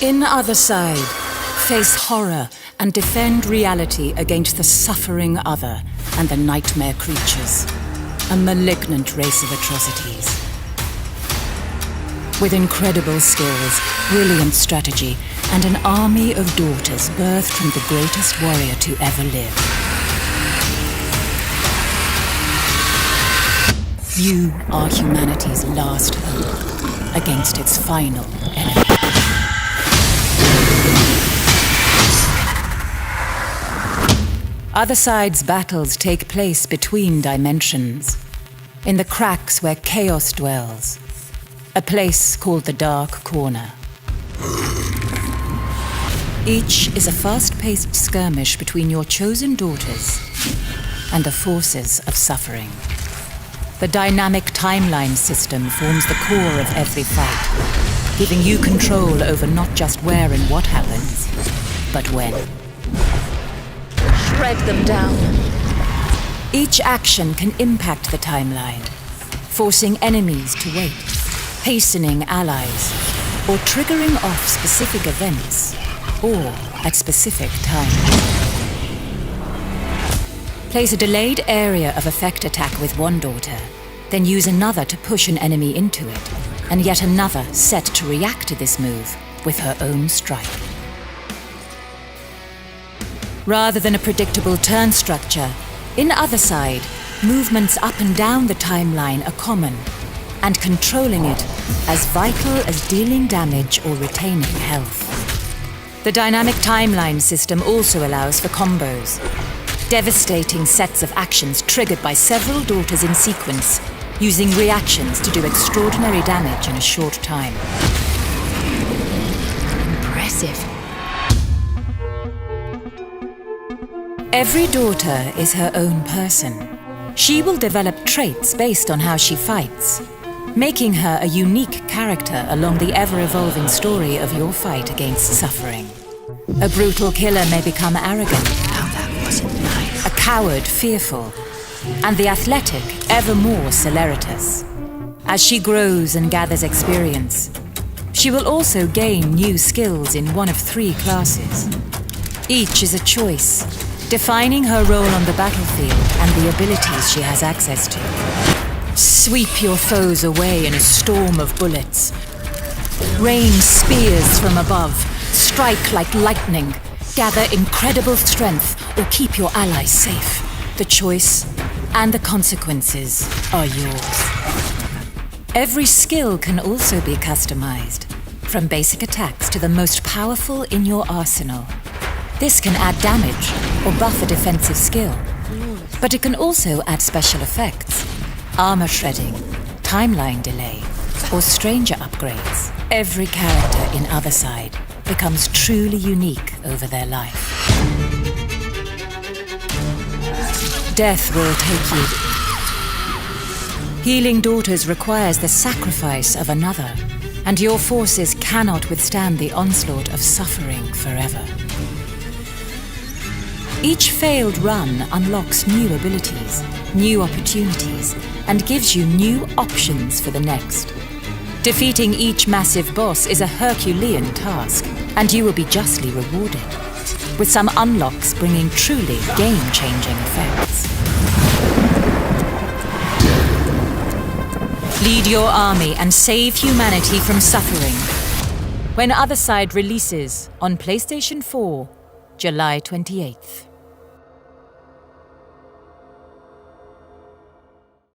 In Othercide, face horror and defend reality against the suffering other and the nightmare creatures. A malignant race of atrocities. With incredible skills, brilliant strategy, and an army of daughters birthed from the greatest warrior to ever live. You are humanity's last hope against its final enemy. Othercide's battles take place between dimensions, in the cracks where chaos dwells, a place called the Dark Corner. Each is a fast-paced skirmish between your chosen daughters and the forces of suffering. The dynamic timeline system forms the core of every fight, giving you control over not just where and what happens, but when. Shred them down. Each action can impact the timeline, forcing enemies to wait, hastening allies, or triggering off specific events, or at specific times. Place a delayed area of effect attack with one daughter, then use another to push an enemy into it, and yet another set to react to this move with her own strike. Rather than a predictable turn structure, in Othercide, movements up and down the timeline are common, and controlling it as vital as dealing damage or retaining health. The dynamic timeline system also allows for combos, devastating sets of actions triggered by several daughters in sequence, using reactions to do extraordinary damage in a short time. Impressive. Every daughter is her own person. She will develop traits based on how she fights, making her a unique character along the ever-evolving story of your fight against suffering. A brutal killer may become arrogant, a coward fearful, and the athletic ever more celeritas. As she grows and gathers experience, she will also gain new skills in one of 3 classes. Each is a choice, defining her role on the battlefield and the abilities she has access to. Sweep your foes away in a storm of bullets. Rain spears from above. Strike like lightning. Gather incredible strength or keep your allies safe. The choice and the consequences are yours. Every skill can also be customized, from basic attacks to the most powerful in your arsenal. This can add damage or buff a defensive skill, but it can also add special effects, armor shredding, timeline delay, or stranger upgrades. Every character in Othercide becomes truly unique over their life. Death will take you. Healing daughters requires the sacrifice of another, and your forces cannot withstand the onslaught of suffering forever. Each failed run unlocks new abilities, new opportunities, and gives you new options for the next. Defeating each massive boss is a Herculean task, and you will be justly rewarded, with some unlocks bringing truly game-changing effects. Lead your army and save humanity from suffering. When Othercide releases on PlayStation 4, July 28th.